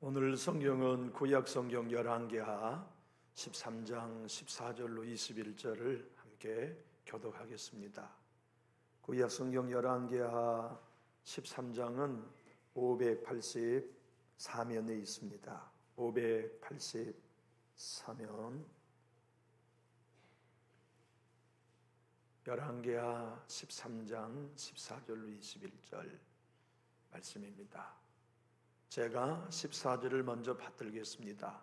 오늘 성경은 구약 성경 열왕기하 13장 14절로 21절을 함께 교독하겠습니다. 구약 성경 열왕기하 13장은 584면에 있습니다. 584면 열왕기하 13장 14절로 21절 말씀입니다. 제가 14절을 먼저 받들겠습니다.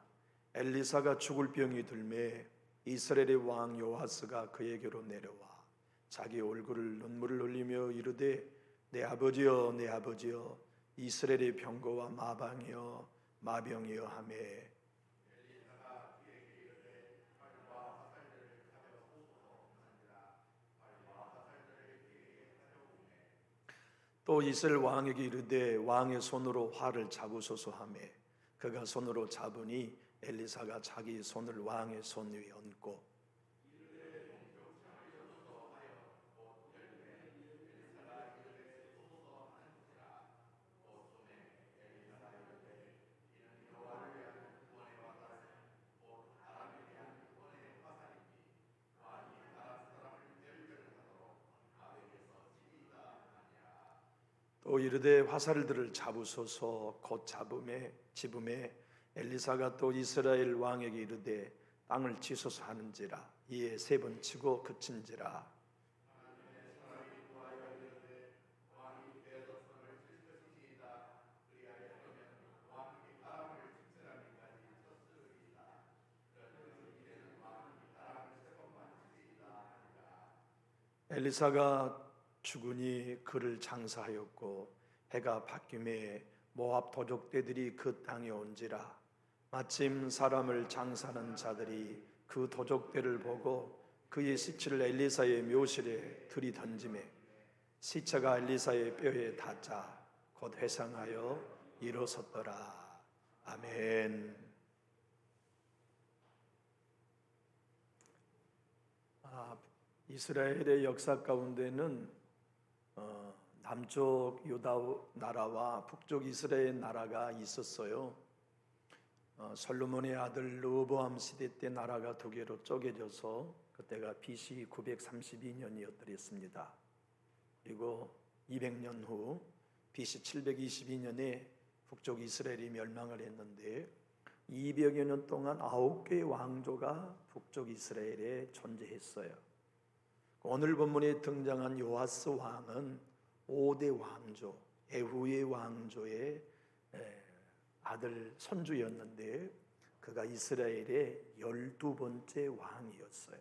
엘리사가 죽을 병이 들매 이스라엘의 왕 요아스가 그에게로 내려와 자기 얼굴을 눈물을 흘리며 이르되 내 아버지여 내 아버지여 이스라엘의 병거와 마병이여 하매 또 이스라엘 왕에게 이르되 왕의 손으로 활을 잡으소서 하매 그가 손으로 잡으니 엘리사가 자기 손을 왕의 손 위에 얹고 또 이르되 화살들을 잡으소서 곧 집음에 엘리사가 또 이스라엘 왕에게 이르되 땅을 치소서 하는지라 이에 세 번 치고 그친지라. 엘리사가 죽으니 그를 장사하였고 해가 바뀜에 모압 도적대들이 그 땅에 온지라. 마침 사람을 장사하는 자들이 그 도적대를 보고 그의 시체를 엘리사의 묘실에 들이던지매 시체가 엘리사의 뼈에 닿자 곧 회상하여 일어섰더라. 아멘. 이스라엘의 역사 가운데는 남쪽 유다 나라와 북쪽 이스라엘 나라가 있었어요. 솔로몬의 아들 르호보암 시대 때 나라가 두 개로 쪼개져서 그때가 BC 932년이었더랬습니다. 그리고 200년 후 BC 722년에 북쪽 이스라엘이 멸망을 했는데 200여 년 동안 9개의 왕조가 북쪽 이스라엘에 존재했어요. 오늘 본문에 등장한 요아스 왕은 5대 왕조, 에후의 왕조의 아들 손주였는데 그가 이스라엘의 12번째 왕이었어요.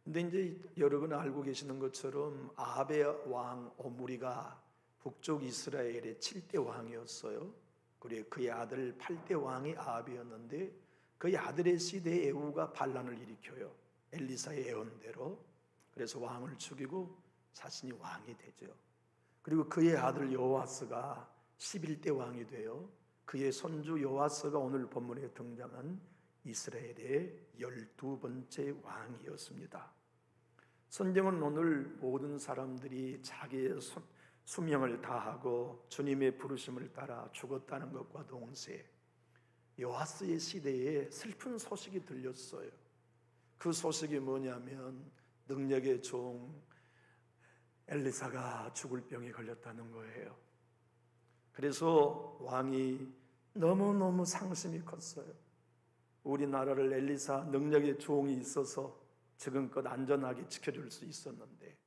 근데 이제 여러분 알고 계시는 것처럼 아합의 왕 오므리가 북쪽 이스라엘의 7대 왕이었어요. 그리고 그의 아들 8대 왕이 아합이었는데 그의 아들의 시대에 에후가 반란을 일으켜요. 엘리사의 예언대로. 그래서 왕을 죽이고 자신이 왕이 되죠. 그리고 그의 아들 요아스가 11대 왕이 돼요. 그의 손주 요아스가 오늘 본문에 등장한 이스라엘의 12번째 왕이었습니다. 성경은 오늘 모든 사람들이 자기의 수명을 다하고 주님의 부르심을 따라 죽었다는 것과 동시에 요아스의 시대에 슬픈 소식이 들렸어요. 그 소식이 뭐냐면 능력의 종 엘리사가 죽을 병에 걸렸다는 거예요. 그래서 왕이 너무너무 상심이 컸어요. 우리나라를 엘리사 능력의 종이 있어서 지금껏 안전하게 지켜줄 수 있었는데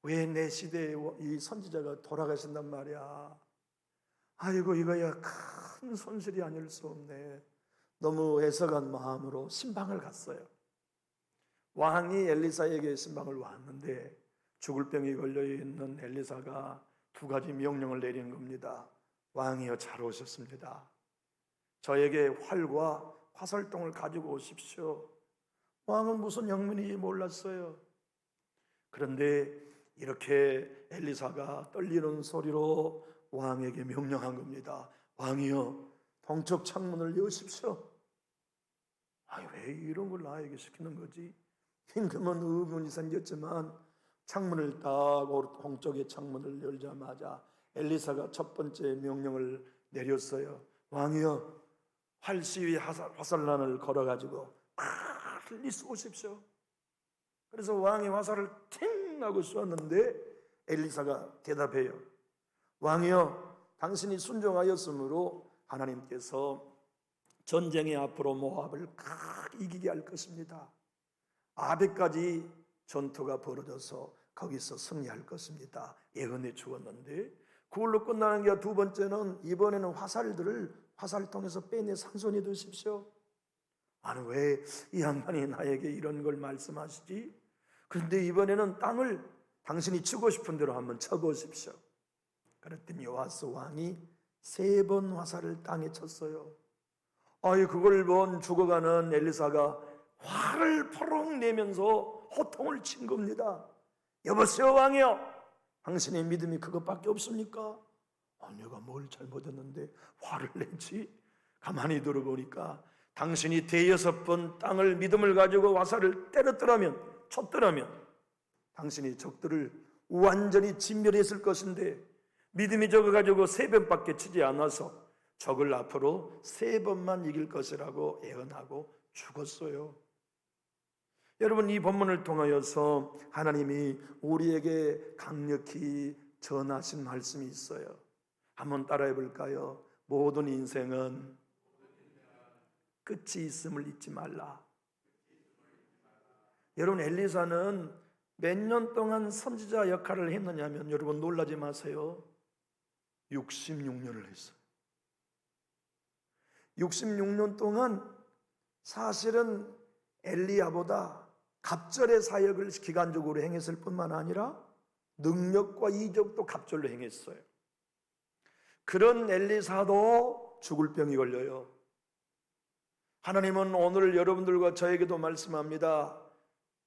왜 내 시대에 이 선지자가 돌아가신단 말이야. 아이고 이거야 큰 손실이 아닐 수 없네. 너무 애석한 마음으로 신방을 갔어요. 왕이 엘리사에게 신방을 왔는데 죽을 병이 걸려있는 엘리사가 두 가지 명령을 내린 겁니다. 왕이여 잘 오셨습니다. 저에게 활과 화살통을 가지고 오십시오. 왕은 무슨 영문인지 몰랐어요. 그런데 이렇게 엘리사가 떨리는 소리로 왕에게 명령한 겁니다. 왕이여 동쪽 창문을 여십시오. 왜 이런 걸 나에게 시키는 거지? 임금은 의문이 생겼지만 창문을 딱 동쪽의 창문을 열자마자 엘리사가 첫 번째 명령을 내렸어요. 왕이여, 활시 위에 화살난을 걸어가지고 빨리 쏘십시오. 그래서 왕이 화살을 팅 하고 쏘았는데 엘리사가 대답해요. 왕이여, 당신이 순종하였으므로 하나님께서 전쟁의 앞으로 모압을 이기게 할 것입니다. 아베까지 전투가 벌어져서 거기서 승리할 것입니다. 예언해 주었는데 그걸로 끝나는 게 두 번째는 이번에는 화살을 통해서 빼내 산손이 되십시오. 아니, 왜 이 양반이 나에게 이런 걸 말씀하시지? 그런데 이번에는 땅을 당신이 치고 싶은 대로 한번 쳐보십시오. 그랬더니 요아스 왕이 3번 화살을 땅에 쳤어요. 그걸 본 죽어가는 엘리사가 화를 퍼럭 내면서 호통을 친 겁니다. 여보세요 왕이여, 당신의 믿음이 그것밖에 없습니까? 내가 뭘 잘못했는데 화를 내지? 가만히 들어보니까 당신이 6번 땅을 믿음을 가지고 화살을 쳤더라면 당신이 적들을 완전히 진멸했을 것인데 믿음이 적어가지고 3번밖에 치지 않아서 적을 앞으로 3번만 이길 것이라고 예언하고 죽었어요. 여러분, 이 본문을 통하여서 하나님이 우리에게 강력히 전하신 말씀이 있어요. 한번 따라해 볼까요? 모든 인생은 끝이 있음을 잊지 말라. 여러분, 엘리사는 몇 년 동안 선지자 역할을 했느냐면, 여러분 놀라지 마세요. 66년을 했어요. 66년 동안 사실은 엘리야보다 갑절의 사역을 기간적으로 행했을 뿐만 아니라 능력과 이적도 갑절로 행했어요. 그런 엘리사도 죽을 병이 걸려요. 하나님은 오늘 여러분들과 저에게도 말씀합니다.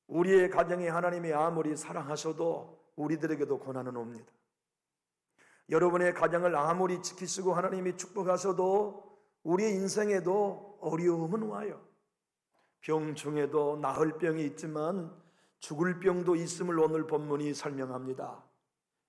우리의 가정에 하나님이 아무리 사랑하셔도 우리들에게도 고난은 옵니다. 여러분의 가정을 아무리 지키시고 하나님이 축복하셔도 우리의 인생에도 어려움은 와요. 병 중에도 나을 병이 있지만 죽을 병도 있음을 오늘 본문이 설명합니다.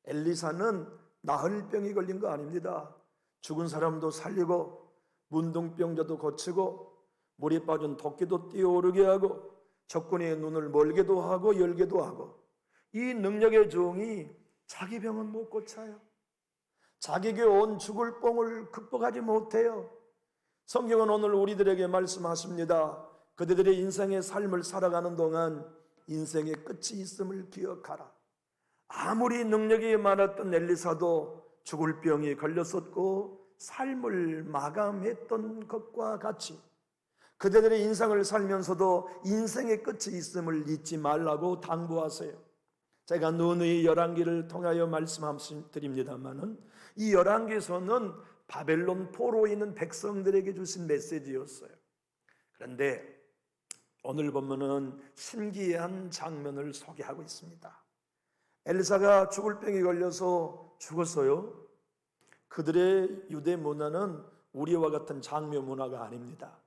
엘리사는 나을 병이 걸린 거 아닙니다. 죽은 사람도 살리고 문둥병자도 고치고 물에 빠진 토끼도 뛰어오르게 하고 적군의 눈을 멀게도 하고 열게도 하고, 이 능력의 종이 자기 병은 못 고쳐요. 자기에게 온 죽을 병을 극복하지 못해요. 성경은 오늘 우리들에게 말씀하십니다. 그들의 인생의 삶을 살아가는 동안 인생의 끝이 있음을 기억하라. 아무리 능력이 많았던 엘리사도 죽을 병이 걸렸었고 삶을 마감했던 것과 같이 그들의 인생을 살면서도 인생의 끝이 있음을 잊지 말라고 당부하세요. 제가 누누이 열왕기를 통하여 말씀드립니다마는 이 열왕기서는 바벨론 포로에 있는 백성들에게 주신 메시지였어요. 그런데 오늘 본문은 신기한 장면을 소개하고 있습니다. 엘리사가 죽을 병이 걸려서 죽었어요. 그들의 유대 문화는 우리와 같은 장묘 문화가 아닙니다.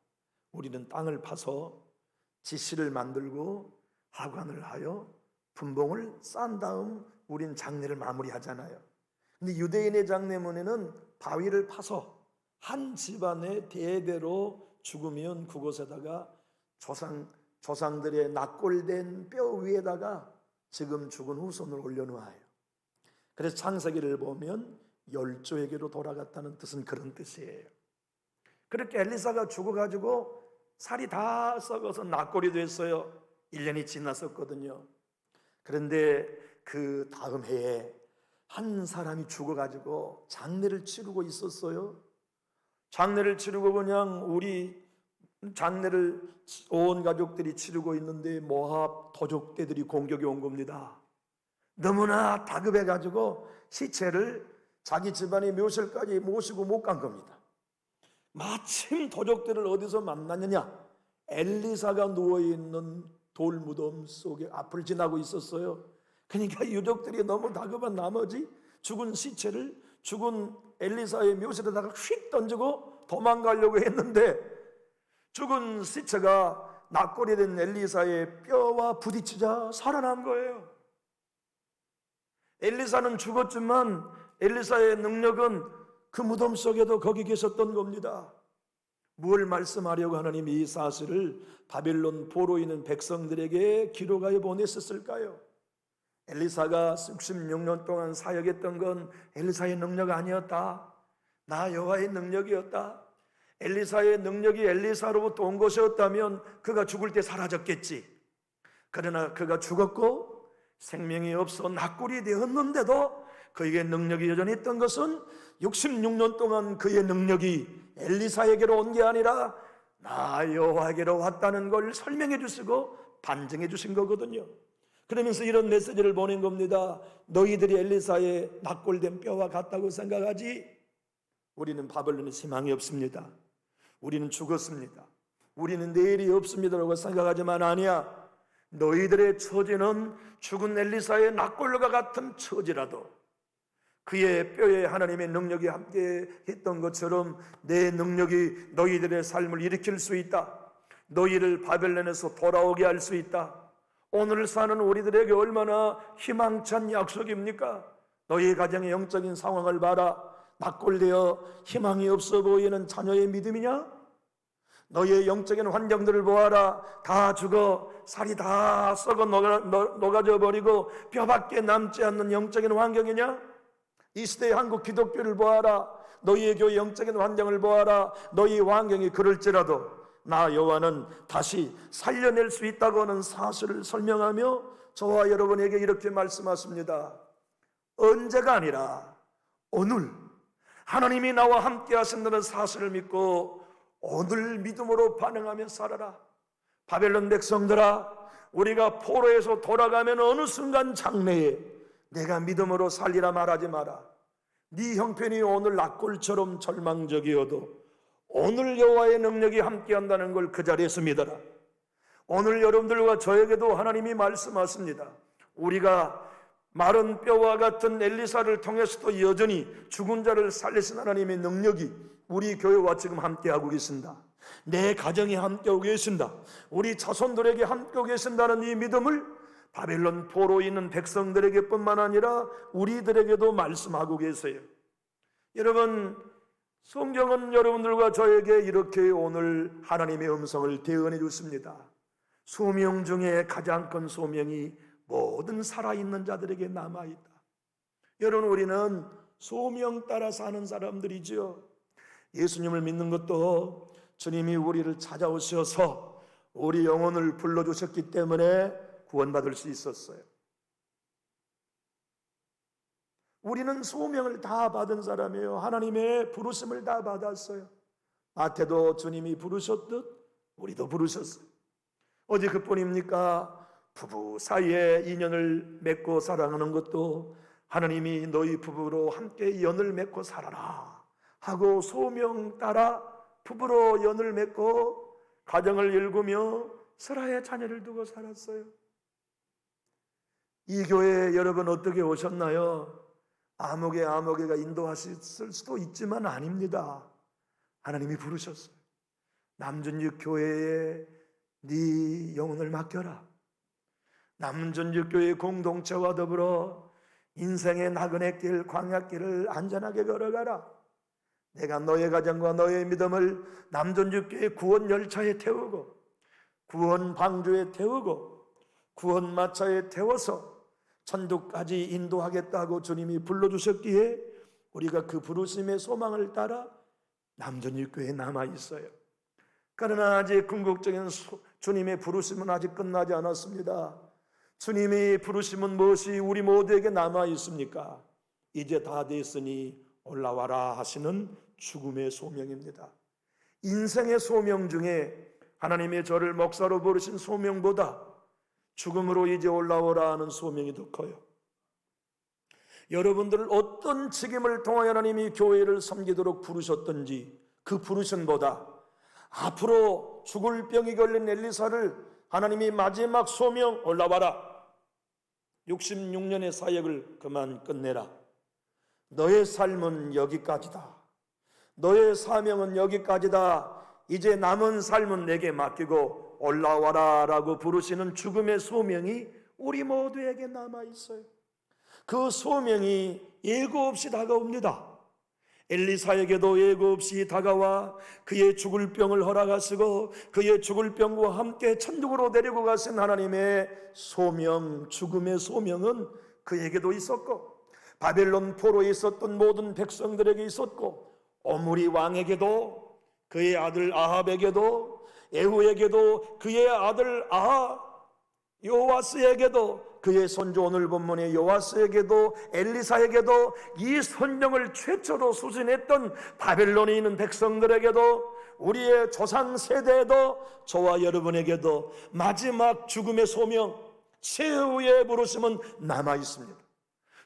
우리는 땅을 파서 지시를 만들고 하관을 하여 분봉을 싼 다음 우린 장례를 마무리하잖아요. 근데 유대인의 장례문에는 바위를 파서 한 집안의 대대로 죽으면 그곳에다가 조상들의 낙골된 뼈 위에다가 지금 죽은 후손을 올려놓아요. 그래서 창세기를 보면 열조에게로 돌아갔다는 뜻은 그런 뜻이에요. 그렇게 엘리사가 죽어가지고 살이 다 썩어서 낙골이 됐어요. 1년이 지났었거든요. 그런데 그 다음 해에 한 사람이 죽어가지고 장례를 치르고 있었어요. 장례를 치르고 그냥 우리 장례를 온 가족들이 치르고 있는데 모압 도적대들이 공격이 온 겁니다. 너무나 다급해가지고 시체를 자기 집안의 묘실까지 모시고 못 간 겁니다. 마침 도적들을 어디서 만났느냐? 엘리사가 누워있는 돌무덤 속에 앞을 지나고 있었어요. 그러니까 유족들이 너무 다급한 나머지 죽은 시체를 죽은 엘리사의 묘실에다가 휙 던지고 도망가려고 했는데 죽은 시체가 낙골이 된 엘리사의 뼈와 부딪히자 살아난 거예요. 엘리사는 죽었지만 엘리사의 능력은 그 무덤 속에도 거기 계셨던 겁니다. 무엇을 말씀하려고 하나님이 이 사실을 바벨론 포로 있는 백성들에게 기록하여 보냈었을까요? 엘리사가 66년 동안 사역했던 건 엘리사의 능력 아니었다. 나 여호와의 능력이었다. 엘리사의 능력이 엘리사로부터 온 것이었다면 그가 죽을 때 사라졌겠지. 그러나 그가 죽었고 생명이 없어 낙골이 되었는데도 그에게 능력이 여전히 있던 것은 66년 동안 그의 능력이 엘리사에게로 온 게 아니라 나 여호와에게로 왔다는 걸 설명해 주시고 반증해 주신 거거든요. 그러면서 이런 메시지를 보낸 겁니다. 너희들이 엘리사의 낙골된 뼈와 같다고 생각하지? 우리는 바벨론에 희망이 없습니다. 우리는 죽었습니다. 우리는 내일이 없습니다라고 생각하지만 아니야. 너희들의 처지는 죽은 엘리사의 낙골과 같은 처지라도 그의 뼈에 하나님의 능력이 함께 했던 것처럼 내 능력이 너희들의 삶을 일으킬 수 있다. 너희를 바벨론에서 돌아오게 할 수 있다. 오늘 사는 우리들에게 얼마나 희망찬 약속입니까? 너희 가정의 영적인 상황을 봐라. 낙골되어 희망이 없어 보이는 자녀의 믿음이냐? 너희의 영적인 환경들을 보아라. 다 죽어 살이 다 썩어 녹아져 버리고 뼈밖에 남지 않는 영적인 환경이냐? 이 시대의 한국 기독교를 보아라. 너희의 교회 영적인 환경을 보아라. 너희 환경이 그럴지라도 나 여호와는 다시 살려낼 수 있다고 하는 사실을 설명하며 저와 여러분에게 이렇게 말씀하십니다. 언제가 아니라 오늘 하나님이 나와 함께 하신다는 사실을 믿고 오늘 믿음으로 반응하며 살아라. 바벨론 백성들아, 우리가 포로에서 돌아가면 어느 순간 장래에 내가 믿음으로 살리라 말하지 마라. 네 형편이 오늘 낙골처럼 절망적이어도 오늘 여호와의 능력이 함께한다는 걸 그 자리에서 믿어라. 오늘 여러분들과 저에게도 하나님이 말씀하십니다. 우리가 마른 뼈와 같은 엘리사를 통해서도 여전히 죽은 자를 살리신 하나님의 능력이 우리 교회와 지금 함께하고 계신다. 내 가정에 함께하고 계신다. 우리 자손들에게 함께하고 계신다는 이 믿음을 바벨론 포로 있는 백성들에게 뿐만 아니라 우리들에게도 말씀하고 계세요. 여러분, 성경은 여러분들과 저에게 이렇게 오늘 하나님의 음성을 대언해 주십니다. 소명 중에 가장 큰 소명이 모든 살아있는 자들에게 남아있다. 여러분, 우리는 소명 따라 사는 사람들이죠. 예수님을 믿는 것도 주님이 우리를 찾아오셔서 우리 영혼을 불러주셨기 때문에 구원받을 수 있었어요. 우리는 소명을 다 받은 사람이에요. 하나님의 부르심을 다 받았어요. 마태도 주님이 부르셨듯 우리도 부르셨어요. 어디 그뿐입니까? 부부 사이에 인연을 맺고 사랑하는 것도 하나님이 너희 부부로 함께 연을 맺고 살아라 하고 소명 따라 부부로 연을 맺고 가정을 일구며 슬하의 자녀를 두고 살았어요. 이 교회에 여러분 어떻게 오셨나요? 아무개가 인도하셨을 수도 있지만 아닙니다. 하나님이 부르셨어요. 남준육 교회에 네 영혼을 맡겨라. 남준육 교회 공동체와 더불어 인생의 나그네 길, 광야길을 안전하게 걸어가라. 내가 너의 가정과 너의 믿음을 남준육 교회 구원 열차에 태우고 구원 방주에 태우고 구원 마차에 태워서 천국까지 인도하겠다고 주님이 불러주셨기에 우리가 그 부르심의 소망을 따라 남준육교회에 남아있어요. 그러나 아직 궁극적인 주님의 부르심은 아직 끝나지 않았습니다. 주님의 부르심은 무엇이 우리 모두에게 남아있습니까? 이제 다 됐으니 올라와라 하시는 죽음의 소명입니다. 인생의 소명 중에 하나님의 저를 목사로 부르신 소명보다 죽음으로 이제 올라오라 하는 소명이 더 커요. 여러분들을 어떤 책임을 통하여 하나님이 교회를 섬기도록 부르셨던지 그 부르심보다 앞으로 죽을 병이 걸린 엘리사를 하나님이 마지막 소명 올라와라. 66년의 사역을 그만 끝내라. 너의 삶은 여기까지다. 너의 사명은 여기까지다. 이제 남은 삶은 내게 맡기고 올라와라 라고 부르시는 죽음의 소명이 우리 모두에게 남아있어요. 그 소명이 예고 없이 다가옵니다. 엘리사에게도 예고 없이 다가와 그의 죽을 병을 허락하시고 그의 죽을 병과 함께 천국으로 데리고 가신 하나님의 소명, 죽음의 소명은 그에게도 있었고, 바벨론 포로에 있었던 모든 백성들에게 있었고, 오므리 왕에게도, 그의 아들 아합에게도, 에후에게도, 그의 아들 요아스에게도, 그의 손주 오늘 본문의 요아스에게도, 엘리사에게도, 이 선명을 최초로 수신했던 바벨론에 있는 백성들에게도, 우리의 조상 세대에도, 저와 여러분에게도 마지막 죽음의 소명, 최후의 부르심은 남아 있습니다.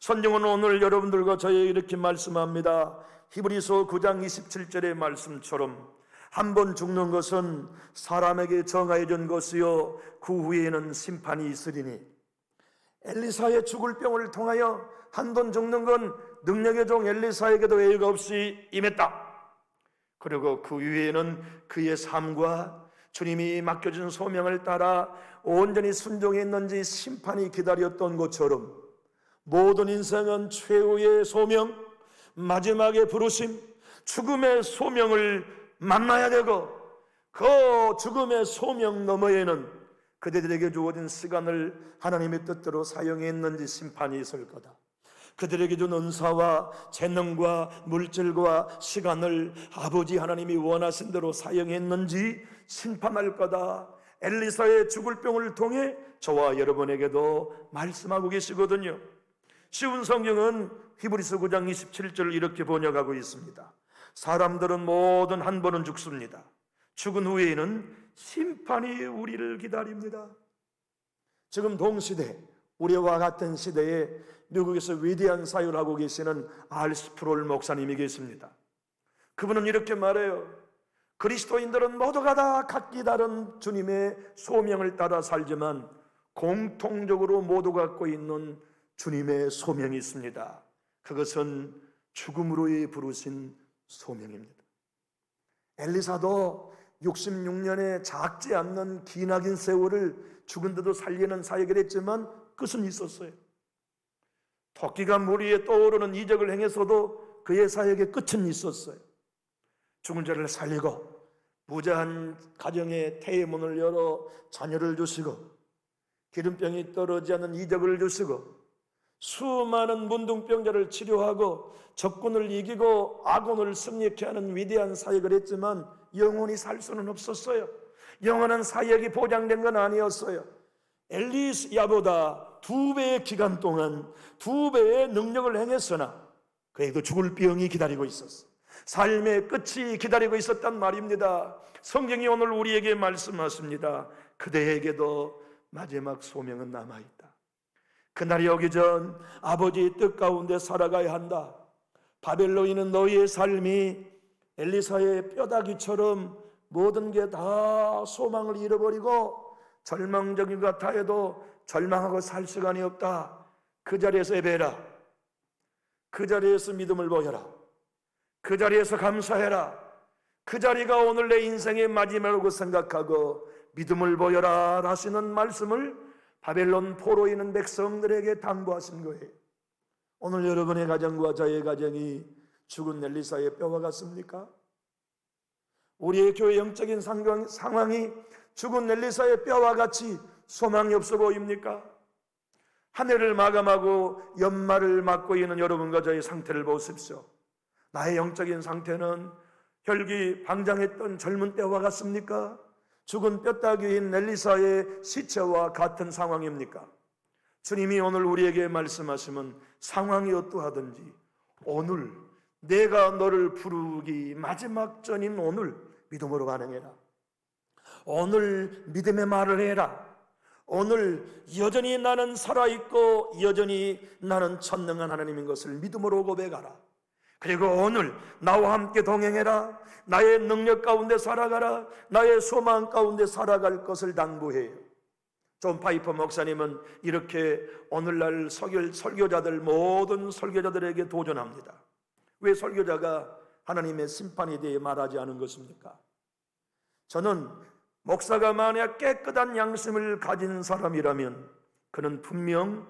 성경은 오늘 여러분들과 저에게 이렇게 말씀합니다. 히브리서 9장 27절의 말씀처럼 한 번 죽는 것은 사람에게 정하여진 것이요 그 후에는 심판이 있으리니, 엘리사의 죽을 병을 통하여 한 번 죽는 건 능력의 종 엘리사에게도 예의가 없이 임했다. 그리고 그 위에는 그의 삶과 주님이 맡겨준 소명을 따라 온전히 순종했는지 심판이 기다렸던 것처럼, 모든 인생은 최후의 소명, 마지막의 부르심, 죽음의 소명을 만나야 되고, 그 죽음의 소명 너머에는 그들에게 주어진 시간을 하나님의 뜻대로 사용했는지 심판이 있을 거다. 그들에게 준 은사와 재능과 물질과 시간을 아버지 하나님이 원하신 대로 사용했는지 심판할 거다. 엘리사의 죽을 병을 통해 저와 여러분에게도 말씀하고 계시거든요. 쉬운 성경은 히브리서 9장 27절을 이렇게 번역하고 있습니다. 사람들은 모든 한 번은 죽습니다. 죽은 후에는 심판이 우리를 기다립니다. 지금 동시대, 우리와 같은 시대에 미국에서 위대한 사역을 하고 계시는 R. 스프롤 목사님이 계십니다. 그분은 이렇게 말해요. 그리스도인들은 모두가 다 각기 다른 주님의 소명을 따라 살지만 공통적으로 모두 갖고 있는 주님의 소명이 있습니다. 그것은 죽음으로의 부르신 소명입니다. 엘리사도 66년의 작지 않는 기나긴 세월을 죽은데도 살리는 사역을 했지만 끝은 있었어요. 토끼가 물 위에 떠오르는 이적을 행해서도 그의 사역의 끝은 있었어요. 죽은 자를 살리고 부자한 가정에 태의 문을 열어 자녀를 주시고 기름병이 떨어지지 않는 이적을 주시고 수많은 문둥병자를 치료하고 적군을 이기고 악원을 승리케 하는 위대한 사역을 했지만 영원히 살 수는 없었어요. 영원한 사역이 보장된 건 아니었어요. 엘리야보다 2배의 기간 동안 2배의 능력을 행했으나 그에게도 죽을 병이 기다리고 있었어요. 삶의 끝이 기다리고 있었단 말입니다. 성경이 오늘 우리에게 말씀하십니다. 그대에게도 마지막 소명은 남아있다. 그날이 오기 전 아버지의 뜻 가운데 살아가야 한다. 바벨론인은 너희의 삶이 엘리사의 뼈다귀처럼 모든 게 다 소망을 잃어버리고 절망적인 것 같아 해도 절망하고 살 시간이 없다. 그 자리에서 예배해라. 그 자리에서 믿음을 보여라. 그 자리에서 감사해라. 그 자리가 오늘 내 인생의 마지막이라고 생각하고 믿음을 보여라 하시는 말씀을 바벨론 포로에 있는 백성들에게 당부하신 거예요. 오늘 여러분의 가정과 저의 가정이 죽은 엘리사의 뼈와 같습니까? 우리의 교회 영적인 상황이 죽은 엘리사의 뼈와 같이 소망이 없어 보입니까? 한 해를 마감하고 연말을 맞고 있는 여러분과 저의 상태를 보십시오. 나의 영적인 상태는 혈기 방장했던 젊은 때와 같습니까? 죽은 뼈다귀인 엘리사의 시체와 같은 상황입니까? 주님이 오늘 우리에게 말씀하시면 상황이 어떠하든지 오늘 내가 너를 부르기 마지막 전인 오늘 믿음으로 반응해라. 오늘 믿음의 말을 해라. 오늘 여전히 나는 살아있고 여전히 나는 전능한 하나님인 것을 믿음으로 고백하라. 그리고 오늘 나와 함께 동행해라. 나의 능력 가운데 살아가라. 나의 소망 가운데 살아갈 것을 당부해요. 존 파이퍼 목사님은 이렇게 오늘날 설교자들 모든 설교자들에게 도전합니다. 왜 설교자가 하나님의 심판에 대해 말하지 않은 것입니까? 저는 목사가 만약 깨끗한 양심을 가진 사람이라면 그는 분명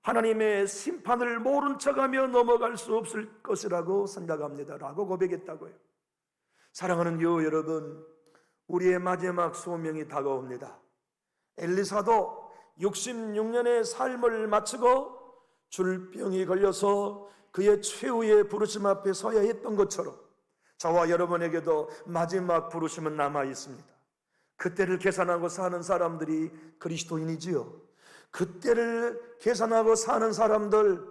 하나님의 심판을 모른 척하며 넘어갈 수 없을 것이라고 생각합니다 라고 고백했다고요. 사랑하는 교우 여러분, 우리의 마지막 소명이 다가옵니다. 엘리사도 66년의 삶을 마치고 줄병이 걸려서 그의 최후의 부르심 앞에 서야 했던 것처럼 저와 여러분에게도 마지막 부르심은 남아 있습니다. 그때를 계산하고 사는 사람들이 그리스도인이지요. 그때를 계산하고 사는 사람들,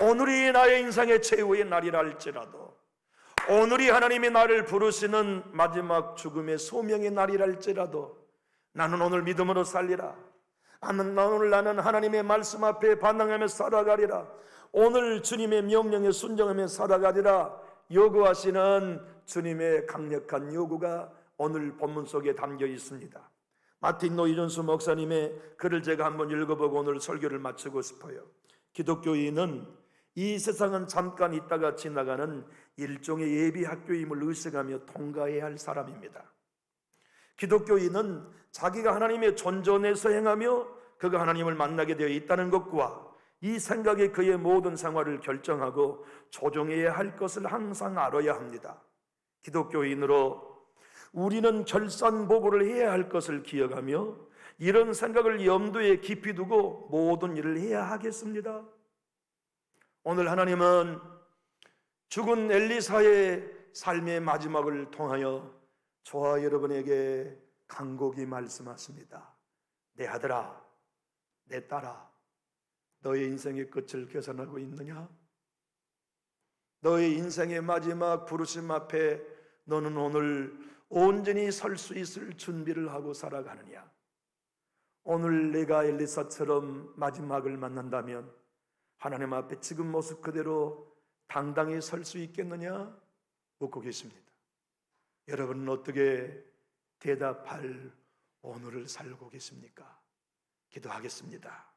오늘이 나의 인생의 최후의 날이라 할지라도, 오늘이 하나님이 나를 부르시는 마지막 죽음의 소명의 날이라 할지라도 나는 오늘 믿음으로 살리라. 오늘 나는 하나님의 말씀 앞에 반응하며 살아가리라. 오늘 주님의 명령에 순종하며 살아가리라 요구하시는 주님의 강력한 요구가 오늘 본문 속에 담겨 있습니다. 마틴 노이존스 목사님의 글을 제가 한번 읽어보고 오늘 설교를 마치고 싶어요. 기독교인은 이 세상은 잠깐 있다가 지나가는 일종의 예비 학교임을 의식하며 통과해야 할 사람입니다. 기독교인은 자기가 하나님의 존전에서 행하며 그가 하나님을 만나게 되어 있다는 것과 이 생각이 그의 모든 생활을 결정하고 조정해야 할 것을 항상 알아야 합니다. 기독교인으로 우리는 결산보고를 해야 할 것을 기억하며 이런 생각을 염두에 깊이 두고 모든 일을 해야 하겠습니다. 오늘 하나님은 죽은 엘리사의 삶의 마지막을 통하여 저와 여러분에게 간곡히 말씀하십니다. 내 아들아, 내 딸아, 너의 인생의 끝을 계산하고 있느냐? 너의 인생의 마지막 부르심 앞에 너는 오늘 온전히 설 수 있을 준비를 하고 살아가느냐? 오늘 내가 엘리사처럼 마지막을 만난다면 하나님 앞에 지금 모습 그대로 당당히 설 수 있겠느냐? 묻고 계십니다. 여러분은 어떻게 대답할 오늘을 살고 계십니까? 기도하겠습니다.